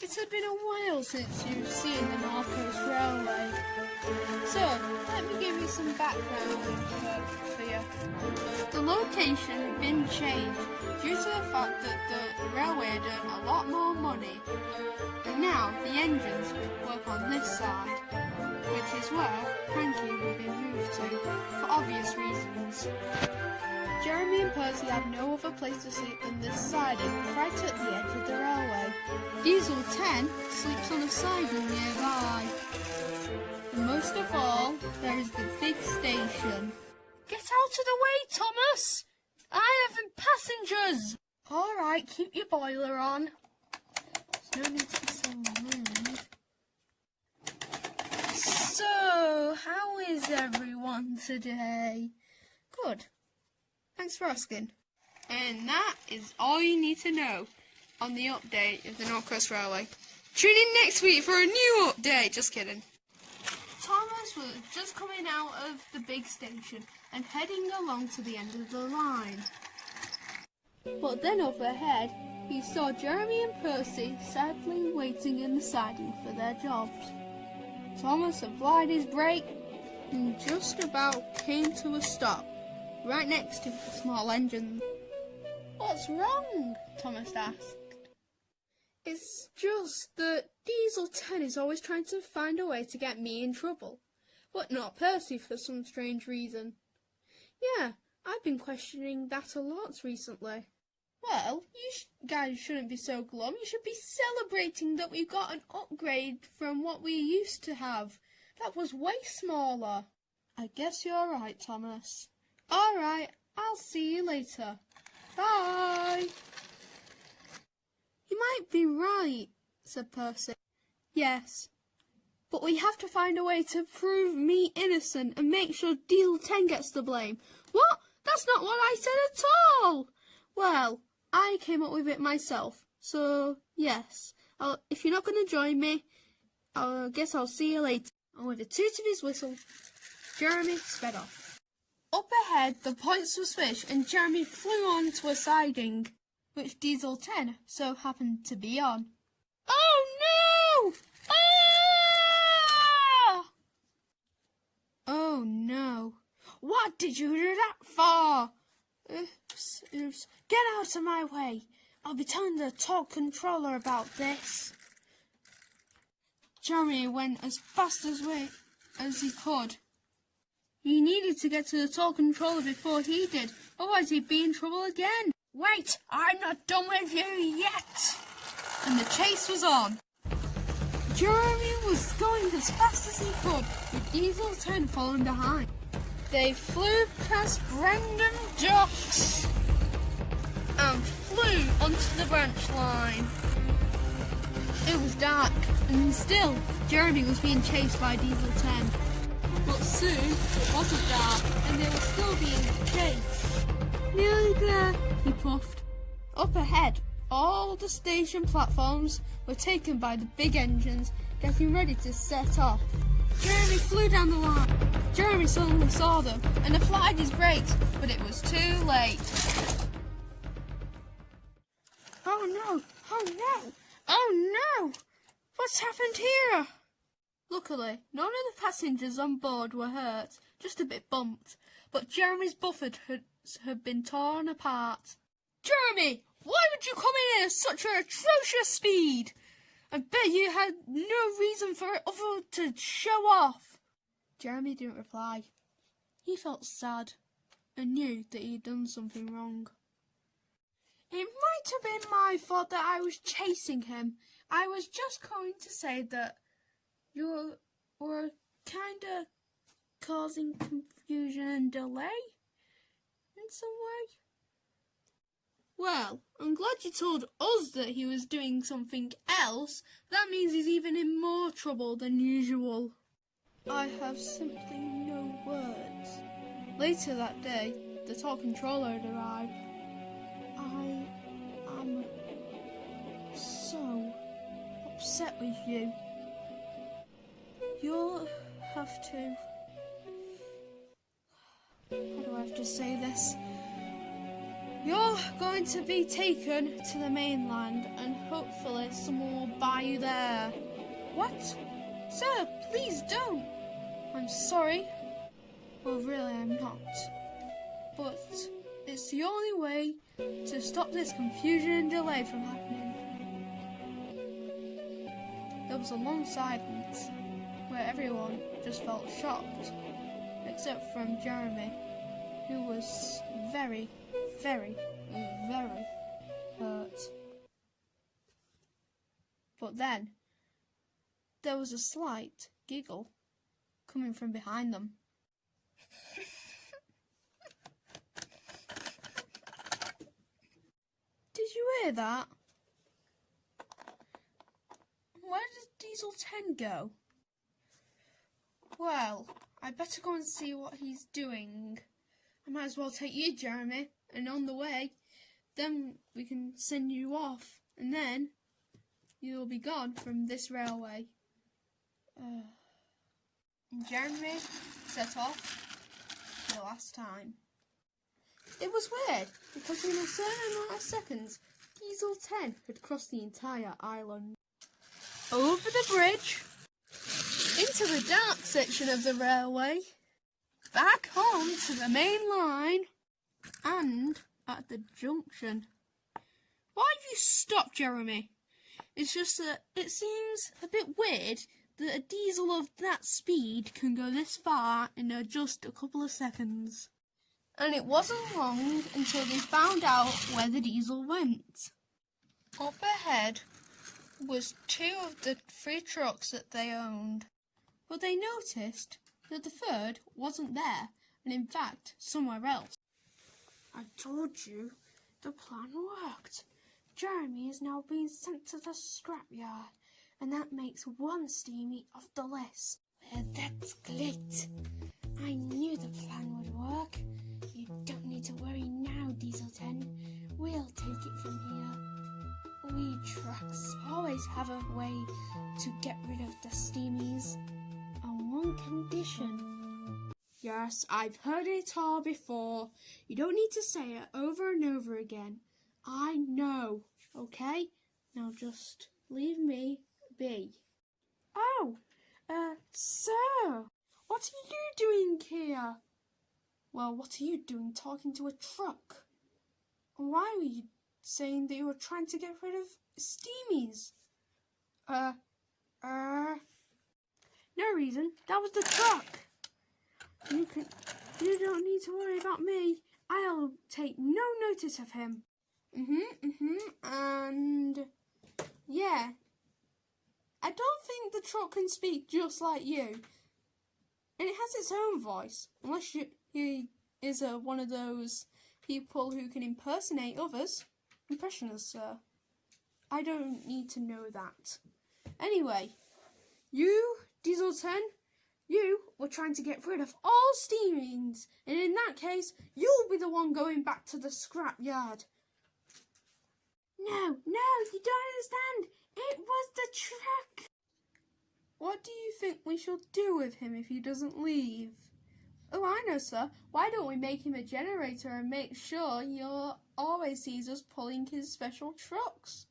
It had been a while since you've seen the North Coast Railway. So, let me give you some background info for you. The location had been changed due to the fact that the railway had earned a lot more money. And now the engines work on this side, which is where Frankie had been moved to, for obvious reasons. Jeremy and Percy have no other place to sleep than this siding right at the edge of the railway. Diesel 10 sleeps on a siding nearby. And most of all, there is the big station. Get out of the way, Thomas! I haven't passengers! Alright, keep your boiler on. There's no need to be so rude. So, how is everyone today? Good. Thanks for asking. And that is all you need to know on the update of the North Coast Railway. Tune in next week for a new update. Just kidding. Thomas was just coming out of the big station and heading along to the end of the line. But then overhead, he saw Jeremy and Percy sadly waiting in the siding for their jobs. Thomas applied his brake and just about came to a stop, right next to the small engine. What's wrong? Thomas asked. It's just that Diesel 10 is always trying to find a way to get me in trouble, but not Percy for some strange reason. Yeah, I've been questioning that a lot recently. Well, you guys shouldn't be so glum. You should be celebrating that we got an upgrade from what we used to have. That was way smaller. I guess you're right, Thomas. Alright, I'll see you later. Bye! You might be right, said Percy. Yes, but we have to find a way to prove me innocent and make sure Diesel 10 gets the blame. What? That's not what I said at all! Well, I came up with it myself, so yes. If you're not going to join me, I guess I'll see you later. And with a toot of his whistle, Jeremy sped off. Up ahead, the points were switched and Jeremy flew onto a siding, which Diesel 10 so happened to be on. Oh no! Ah! Oh no. What did you do that for? Oops. Get out of my way. I'll be telling the talk controller about this. Jeremy went as fast as he could. He needed to get to the talk controller before he did, otherwise he'd be in trouble again. Wait, I'm not done with you yet. And the chase was on. Jeremy was going as fast as he could, with Diesel 10 following behind. They flew past Brendam Docks and flew onto the branch line. It was dark, and still, Jeremy was being chased by Diesel 10. But soon, it wasn't dark, and they were still being chased. Nearly there, he puffed. Up ahead, all the station platforms were taken by the big engines, getting ready to set off. Jeremy flew down the line. Jeremy suddenly saw them and applied his brakes, but it was too late. Oh no! Oh no! Oh no! What's happened here? Luckily, none of the passengers on board were hurt, just a bit bumped, but Jeremy's buffet had been torn apart. Jeremy! Why would you come in at such an atrocious speed? I bet you had no reason for it other to show off. Jeremy didn't reply. He felt sad and knew that he had done something wrong. It might have been my fault that I was chasing him. I was just going to say that you were kind of causing confusion and delay in some way. Well, I'm glad you told us that he was doing something else. That means he's even in more trouble than usual. I have simply no words. Later that day, the Talk Controller had arrived. I am so upset with you. You'll have to... How do I have to say this? You're going to be taken to the mainland and hopefully someone will buy you there. What? Sir, please don't. I'm sorry. Well, really, I'm not. But it's the only way to stop this confusion and delay from happening. There was a long silence where everyone just felt shocked, except from Jeremy, who was very, very, very hurt. But then there was a slight giggle coming from behind them. Did you hear that? Where did Diesel 10 go? Well, I better go and see what he's doing. I might as well take you, Jeremy, and on the way, then we can send you off, and then you'll be gone from this railway. Jeremy set off for the last time. It was weird, because in a certain amount of seconds, Diesel 10 had crossed the entire island. Over the bridge, into the dark section of the railway, back home to the main line, and at the junction. Why have you stopped, Jeremy? It's just that it seems a bit weird that a diesel of that speed can go this far in just a couple of seconds. And it wasn't long until they found out where the diesel went. Up ahead was 2 of the 3 trucks that they owned. But they noticed that the 3rd wasn't there, and in fact, somewhere else. I told you, the plan worked. Jeremy is now being sent to the scrapyard, and that makes 1 steamy off the list. Well, that's great. I knew the plan would work. You don't need to worry now, Diesel 10. We'll take it from here. We trucks always have a way to get rid of the steamies. On one condition. Yes, I've heard it all before. You don't need to say it over and over again. I know, okay? Now just leave me be. Oh, sir, what are you doing here? Well, what are you doing talking to a truck? And why were you saying that you were trying to get rid of steamies? No reason. That was the truck. You don't need to worry about me. I'll take no notice of him. And yeah, I don't think the truck can speak just like you, and it has its own voice. Unless he is one of those people who can impersonate others. Impressionists, sir. I don't need to know that. Anyway, you, Diesel 10, you were trying to get rid of all steamings, and in that case, you'll be the one going back to the scrapyard. No, you don't understand. It was the truck. What do you think we shall do with him if he doesn't leave? Oh, I know, sir. Why don't we make him a generator and make sure he always sees us pulling his special trucks?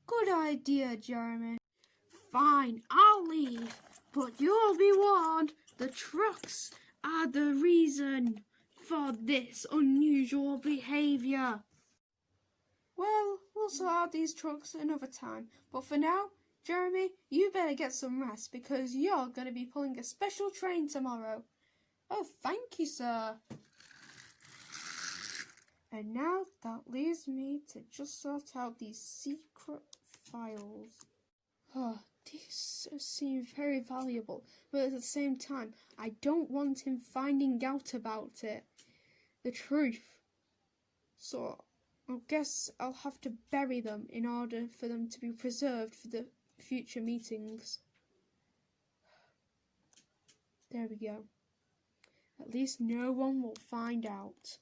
Good idea, Jeremy. Fine, I'll leave. But you'll be warned, the trucks are the reason for this unusual behaviour. Well, we'll sort out these trucks another time, but for now, Jeremy, you better get some rest because you're going to be pulling a special train tomorrow. Oh, thank you, sir. And now that leaves me to just sort out these secret files. Oh, these seem very valuable, but at the same time, I don't want him finding out about it. The truth. So, I guess I'll have to bury them in order for them to be preserved for the future meetings. There we go. At least no one will find out.